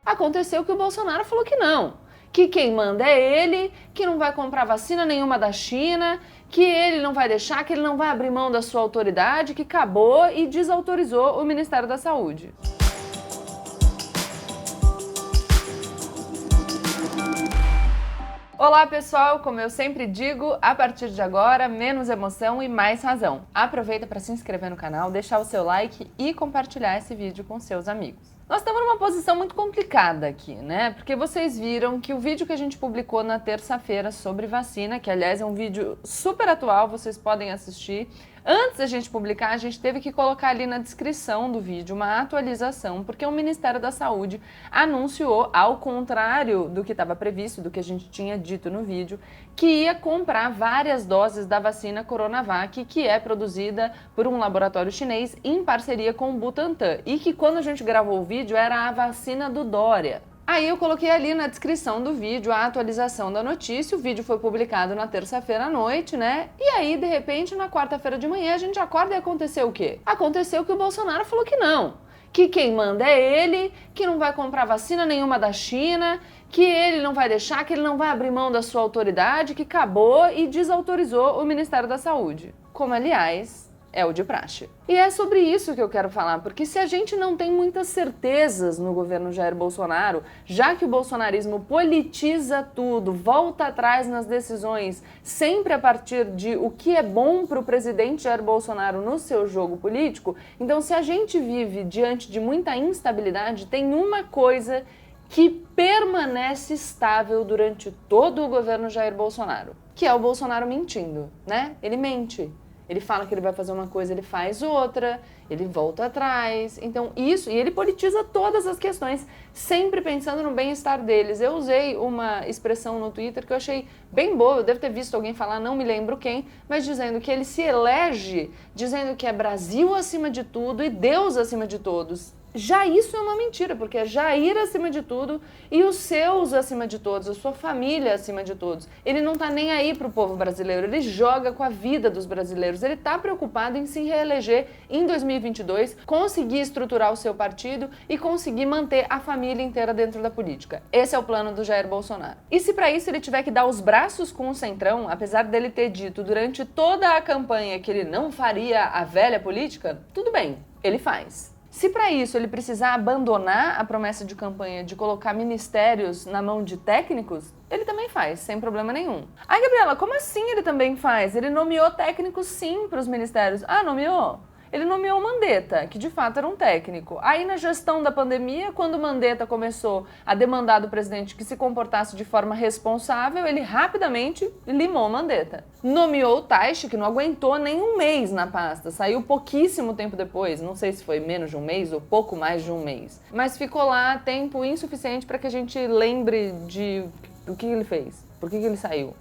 Aconteceu que o Bolsonaro falou que não, que quem manda é ele, que não vai comprar vacina nenhuma da China, que ele não vai deixar, que ele não vai abrir mão da sua autoridade, que acabou e desautorizou o Ministério da Saúde. Olá pessoal, como eu sempre digo, a partir de agora, menos emoção e mais razão. Aproveita para se inscrever no canal, deixar o seu like e compartilhar esse vídeo com seus amigos. Nós estamos numa posição muito complicada aqui, né? Porque vocês viram que o vídeo que a gente publicou na terça-feira sobre vacina, que aliás é um vídeo super atual, vocês podem assistir. Antes da gente publicar, a gente teve que colocar ali na descrição do vídeo uma atualização, porque o Ministério da Saúde anunciou, ao contrário do que estava previsto, do que a gente tinha dito no vídeo, que ia comprar várias doses da vacina Coronavac, que é produzida por um laboratório chinês em parceria com o Butantan, e que quando a gente gravou o vídeo era a vacina do Dória. Aí eu coloquei ali na descrição do vídeo a atualização da notícia, o vídeo foi publicado na terça-feira à noite, né? E aí, de repente, na quarta-feira de manhã, a gente acorda e aconteceu o quê? Aconteceu que o Bolsonaro falou que não, que quem manda é ele, que não vai comprar vacina nenhuma da China, que ele não vai deixar, que ele não vai abrir mão da sua autoridade, que acabou e desautorizou o Ministério da Saúde. Como, aliás, é o de praxe. E é sobre isso que eu quero falar, porque se a gente não tem muitas certezas no governo Jair Bolsonaro, já que o bolsonarismo politiza tudo, volta atrás nas decisões, sempre a partir de o que é bom para o presidente Jair Bolsonaro no seu jogo político, então se a gente vive diante de muita instabilidade, tem uma coisa que permanece estável durante todo o governo Jair Bolsonaro, que é o Bolsonaro mentindo, né? Ele mente. Ele fala que ele vai fazer uma coisa, ele faz outra, ele volta atrás. Então isso, e ele politiza todas as questões, sempre pensando no bem-estar deles. Eu usei uma expressão no Twitter que eu achei bem boa, eu devo ter visto alguém falar, não me lembro quem, mas dizendo que ele se elege, dizendo que é Brasil acima de tudo e Deus acima de todos. Já isso é uma mentira, porque é Jair acima de tudo e os seus acima de todos, a sua família acima de todos. Ele não tá nem aí pro povo brasileiro, ele joga com a vida dos brasileiros, ele tá preocupado em se reeleger em 2022, conseguir estruturar o seu partido e conseguir manter a família inteira dentro da política. Esse é o plano do Jair Bolsonaro. E se para isso ele tiver que dar os braços com o Centrão, apesar dele ter dito durante toda a campanha que ele não faria a velha política, tudo bem, ele faz. Se para isso ele precisar abandonar a promessa de campanha de colocar ministérios na mão de técnicos, ele também faz, sem problema nenhum. Ai, Gabriela, como assim ele também faz? Ele nomeou técnicos sim para os ministérios. Ah, nomeou? Ele nomeou o Mandetta, que de fato era um técnico. Aí na gestão da pandemia, quando o Mandetta começou a demandar do presidente que se comportasse de forma responsável, ele rapidamente limou o Mandetta. Nomeou o Taishi, que não aguentou nem um mês na pasta, saiu pouquíssimo tempo depois, não sei se foi menos de um mês ou pouco mais de um mês. Mas ficou lá tempo insuficiente para que a gente lembre de o que ele fez, por que ele saiu.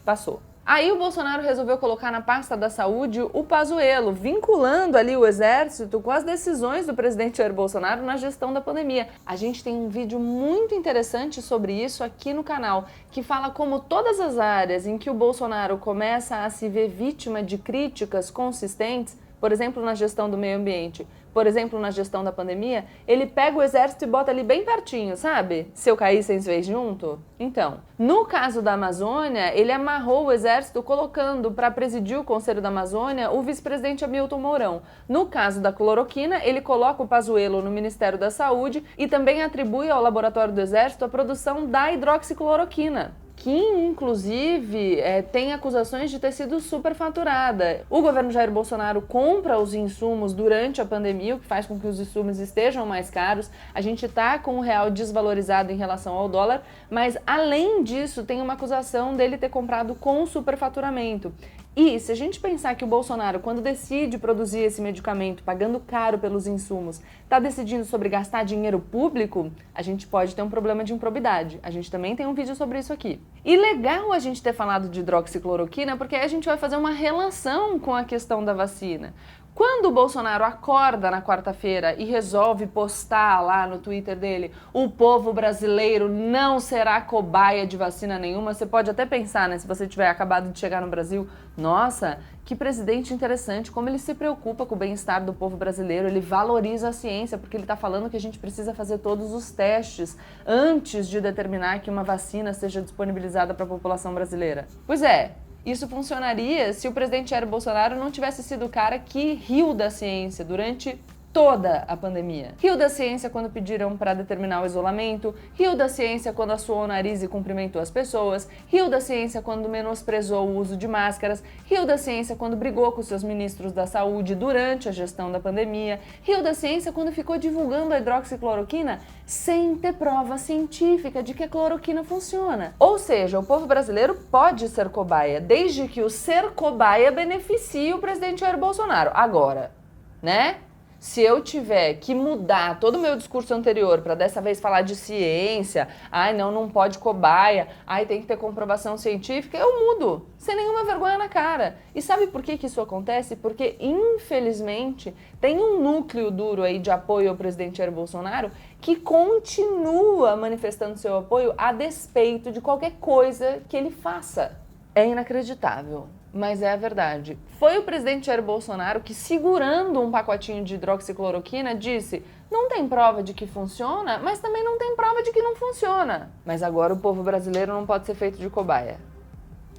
Passou. Aí o Bolsonaro resolveu colocar na pasta da saúde o Pazuello, vinculando ali o exército com as decisões do presidente Jair Bolsonaro na gestão da pandemia. A gente tem um vídeo muito interessante sobre isso aqui no canal, que fala como todas as áreas em que o Bolsonaro começa a se ver vítima de críticas consistentes, por exemplo, na gestão do meio ambiente, por exemplo, na gestão da pandemia, ele pega o exército e bota ali bem pertinho, sabe? Se eu cair, vocês veem junto? Então, no caso da Amazônia, ele amarrou o exército colocando para presidir o Conselho da Amazônia o vice-presidente Hamilton Mourão. No caso da cloroquina, ele coloca o Pazuello no Ministério da Saúde e também atribui ao Laboratório do Exército a produção da hidroxicloroquina, que inclusive tem acusações de ter sido superfaturada. O governo Jair Bolsonaro compra os insumos durante a pandemia, o que faz com que os insumos estejam mais caros. A gente está com o real desvalorizado em relação ao dólar, mas além disso tem uma acusação dele ter comprado com superfaturamento. E se a gente pensar que o Bolsonaro, quando decide produzir esse medicamento, pagando caro pelos insumos, está decidindo sobre gastar dinheiro público, a gente pode ter um problema de improbidade. A gente também tem um vídeo sobre isso aqui. E legal a gente ter falado de hidroxicloroquina, porque aí a gente vai fazer uma relação com a questão da vacina. Quando o Bolsonaro acorda na quarta-feira e resolve postar lá no Twitter dele, o povo brasileiro não será cobaia de vacina nenhuma, você pode até pensar, né, se você tiver acabado de chegar no Brasil, nossa, que presidente interessante, como ele se preocupa com o bem-estar do povo brasileiro, ele valoriza a ciência, porque ele está falando que a gente precisa fazer todos os testes antes de determinar que uma vacina seja disponibilizada para a população brasileira. Pois é. Isso funcionaria se o presidente Jair Bolsonaro não tivesse sido o cara que riu da ciência durante toda a pandemia. Riu da ciência quando pediram para determinar o isolamento, riu da ciência quando assoou o nariz e cumprimentou as pessoas, riu da ciência quando menosprezou o uso de máscaras, riu da ciência quando brigou com seus ministros da saúde durante a gestão da pandemia, riu da ciência quando ficou divulgando a hidroxicloroquina sem ter prova científica de que a cloroquina funciona. Ou seja, o povo brasileiro pode ser cobaia, desde que o ser cobaia beneficie o presidente Jair Bolsonaro. Agora, né? Se eu tiver que mudar todo o meu discurso anterior para dessa vez falar de ciência, ai não pode cobaia, ai tem que ter comprovação científica, eu mudo, sem nenhuma vergonha na cara. E sabe por que isso acontece? Porque, infelizmente, tem um núcleo duro aí de apoio ao presidente Jair Bolsonaro que continua manifestando seu apoio a despeito de qualquer coisa que ele faça. É inacreditável. Mas é a verdade. Foi o presidente Jair Bolsonaro que, segurando um pacotinho de hidroxicloroquina, disse: não tem prova de que funciona, mas também não tem prova de que não funciona. Mas agora o povo brasileiro não pode ser feito de cobaia.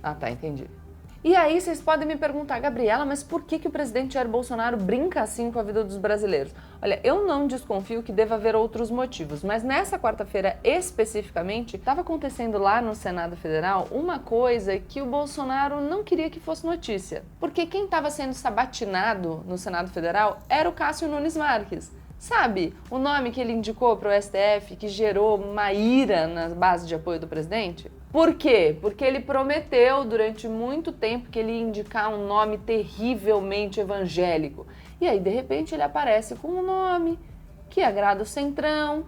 Ah, tá, entendi. E aí vocês podem me perguntar, Gabriela, mas por que o presidente Jair Bolsonaro brinca assim com a vida dos brasileiros? Olha, eu não desconfio que deva haver outros motivos, mas nessa quarta-feira especificamente, estava acontecendo lá no Senado Federal uma coisa que o Bolsonaro não queria que fosse notícia. Porque quem estava sendo sabatinado no Senado Federal era o Cássio Nunes Marques. Sabe, o nome que ele indicou para o STF, que gerou uma ira na base de apoio do presidente? Por quê? Porque ele prometeu durante muito tempo que ele ia indicar um nome terrivelmente evangélico. E aí, de repente, ele aparece com um nome que agrada o centrão,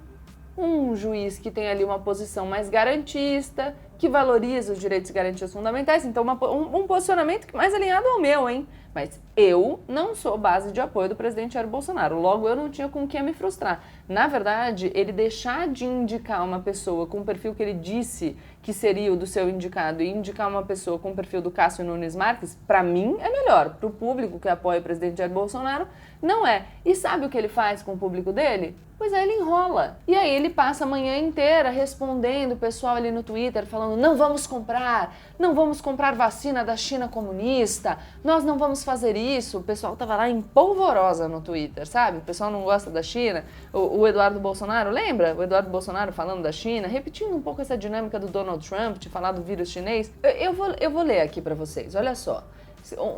um juiz que tem ali uma posição mais garantista, que valoriza os direitos e garantias fundamentais. Então, um posicionamento mais alinhado ao meu, hein? Mas eu não sou base de apoio do presidente Jair Bolsonaro, logo eu não tinha com o que me frustrar. Na verdade, ele deixar de indicar uma pessoa com o perfil que ele disse que seria o do seu indicado e indicar uma pessoa com o perfil do Cássio Nunes Marques, para mim é melhor. Para o público que apoia o presidente Jair Bolsonaro, não é. E sabe o que ele faz com o público dele? Pois é, ele enrola. E aí ele passa a manhã inteira respondendo o pessoal ali no Twitter, falando: não vamos comprar vacina da China comunista, nós não vamos fazer isso. O pessoal tava lá em polvorosa no Twitter, sabe? O pessoal não gosta da China. O Eduardo Bolsonaro, lembra? O Eduardo Bolsonaro falando da China, repetindo um pouco essa dinâmica do Donald Trump, de falar do vírus chinês. Eu vou ler aqui para vocês, olha só.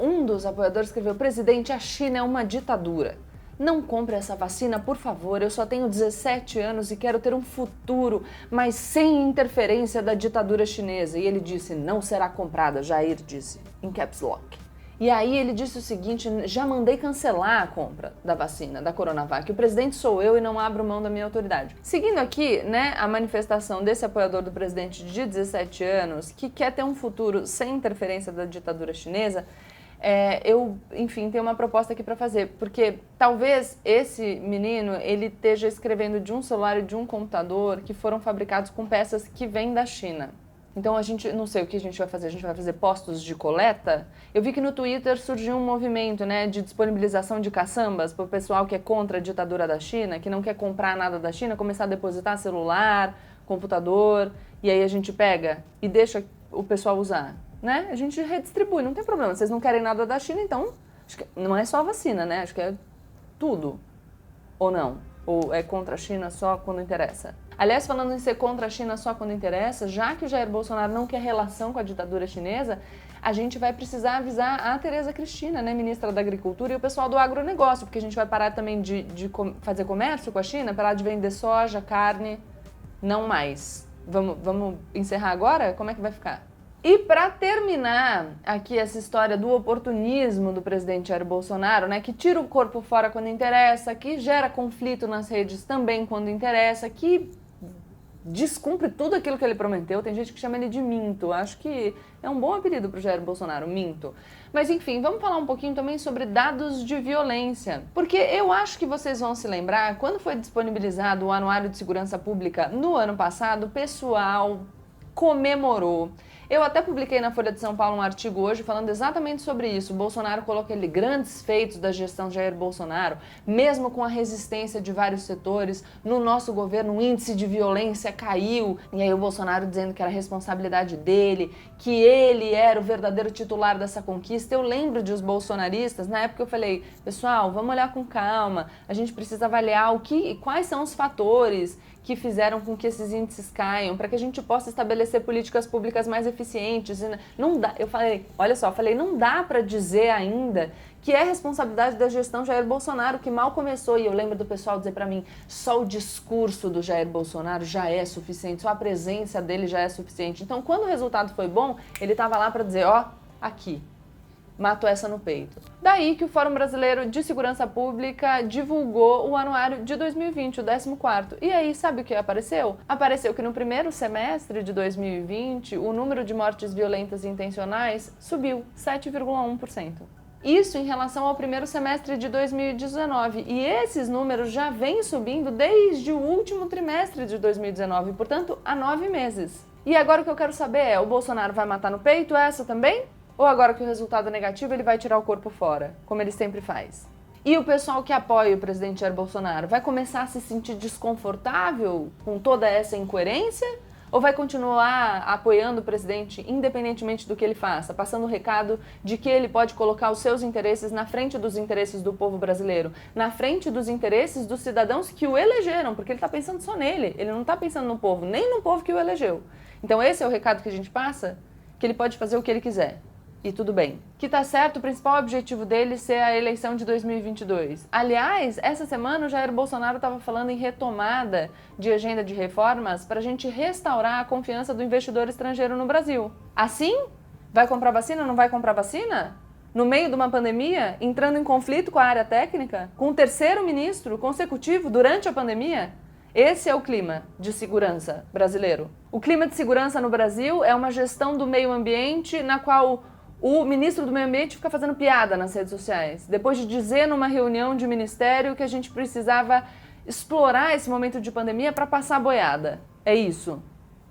Um dos apoiadores escreveu: presidente, a China é uma ditadura. Não compre essa vacina, por favor, eu só tenho 17 anos e quero ter um futuro, mas sem interferência da ditadura chinesa. E ele disse: não será comprada, Jair disse, em caps lock. E aí ele disse o seguinte: já mandei cancelar a compra da vacina, da Coronavac. O presidente sou eu e não abro mão da minha autoridade. Seguindo aqui, né, a manifestação desse apoiador do presidente de 17 anos, que quer ter um futuro sem interferência da ditadura chinesa, eu, enfim, tenho uma proposta aqui para fazer, porque talvez esse menino, ele esteja escrevendo de um celular e de um computador que foram fabricados com peças que vêm da China. Então a gente, não sei o que a gente vai fazer postos de coleta? Eu vi que no Twitter surgiu um movimento, né, de disponibilização de caçambas para o pessoal que é contra a ditadura da China, que não quer comprar nada da China, começar a depositar celular, computador, e aí a gente pega e deixa o pessoal usar. Né? A gente redistribui, não tem problema. Vocês não querem nada da China, então acho que não é só a vacina, né? Acho que é tudo. Ou não? Ou é contra a China só quando interessa? Aliás, falando em ser contra a China só quando interessa, já que o Jair Bolsonaro não quer relação com a ditadura chinesa, a gente vai precisar avisar a Tereza Cristina, né, ministra da Agricultura, e o pessoal do agronegócio, porque a gente vai parar também de fazer comércio com a China, parar de vender soja, carne, não mais. Vamos encerrar agora? Como é que vai ficar? E para terminar aqui essa história do oportunismo do presidente Jair Bolsonaro, né, que tira o corpo fora quando interessa, que gera conflito nas redes também quando interessa, que descumpre tudo aquilo que ele prometeu. Tem gente que chama ele de minto. Acho que é um bom apelido para o Jair Bolsonaro, minto. Mas enfim, vamos falar um pouquinho também sobre dados de violência. Porque eu acho que vocês vão se lembrar, quando foi disponibilizado o Anuário de Segurança Pública no ano passado, o pessoal comemorou. Eu até publiquei na Folha de São Paulo um artigo hoje falando exatamente sobre isso. O Bolsonaro colocou ali grandes feitos da gestão Jair Bolsonaro, mesmo com a resistência de vários setores. No nosso governo, o índice de violência caiu. E aí o Bolsonaro dizendo que era responsabilidade dele, que ele era o verdadeiro titular dessa conquista. Eu lembro de os bolsonaristas, na época eu falei, pessoal, vamos olhar com calma, a gente precisa avaliar quais são os fatores que fizeram com que esses índices caiam, para que a gente possa estabelecer políticas públicas mais eficientes. Não dá, eu falei, olha só, não dá para dizer ainda que é responsabilidade da gestão Jair Bolsonaro, que mal começou. E eu lembro do pessoal dizer para mim, só o discurso do Jair Bolsonaro já é suficiente, só a presença dele já é suficiente. Então, quando o resultado foi bom, ele estava lá para dizer, ó, aqui, mato essa no peito. Daí que o Fórum Brasileiro de Segurança Pública divulgou o anuário de 2020, o 14º. E aí, sabe o que apareceu? Apareceu que no primeiro semestre de 2020, o número de mortes violentas e intencionais subiu 7,1%. Isso em relação ao primeiro semestre de 2019. E esses números já vêm subindo desde o último trimestre de 2019, portanto, há 9 meses. E agora o que eu quero saber é, o Bolsonaro vai matar no peito essa também? Ou agora que o resultado é negativo, ele vai tirar o corpo fora, como ele sempre faz? E o pessoal que apoia o presidente Jair Bolsonaro vai começar a se sentir desconfortável com toda essa incoerência? Ou vai continuar apoiando o presidente independentemente do que ele faça, passando o recado de que ele pode colocar os seus interesses na frente dos interesses do povo brasileiro, na frente dos interesses dos cidadãos que o elegeram, porque ele está pensando só nele, ele não está pensando no povo, nem no povo que o elegeu. Então esse é o recado que a gente passa? Que ele pode fazer o que ele quiser. E tudo bem. Que tá certo o principal objetivo dele ser a eleição de 2022. Aliás, essa semana o Jair Bolsonaro estava falando em retomada de agenda de reformas para a gente restaurar a confiança do investidor estrangeiro no Brasil. Assim, vai comprar vacina ou não vai comprar vacina? No meio de uma pandemia, entrando em conflito com a área técnica? Com o terceiro ministro consecutivo durante a pandemia? Esse é o clima de segurança brasileiro. O clima de segurança no Brasil é uma gestão do meio ambiente na qual o ministro do Meio Ambiente fica fazendo piada nas redes sociais, depois de dizer numa reunião de ministério que a gente precisava explorar esse momento de pandemia para passar a boiada. É isso.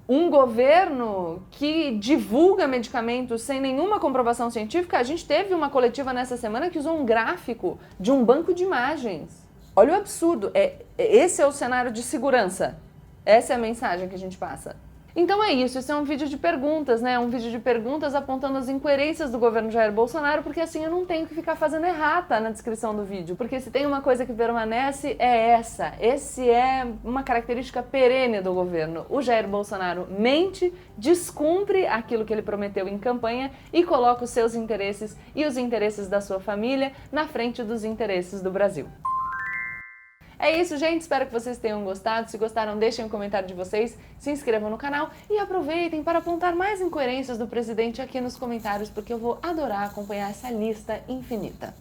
Um governo que divulga medicamentos sem nenhuma comprovação científica. A gente teve uma coletiva nessa semana que usou um gráfico de um banco de imagens. Olha o absurdo. Esse é o cenário de segurança. Essa é a mensagem que a gente passa. Então é isso, esse é um vídeo de perguntas, né? Um vídeo de perguntas apontando as incoerências do governo Jair Bolsonaro, porque assim eu não tenho que ficar fazendo errata na descrição do vídeo, porque se tem uma coisa que permanece é essa. Esse é uma característica perene do governo. O Jair Bolsonaro mente, descumpre aquilo que ele prometeu em campanha e coloca os seus interesses e os interesses da sua família na frente dos interesses do Brasil. É isso, gente. Espero que vocês tenham gostado. Se gostaram, deixem um comentário de vocês, se inscrevam no canal e aproveitem para apontar mais incoerências do presidente aqui nos comentários, porque eu vou adorar acompanhar essa lista infinita.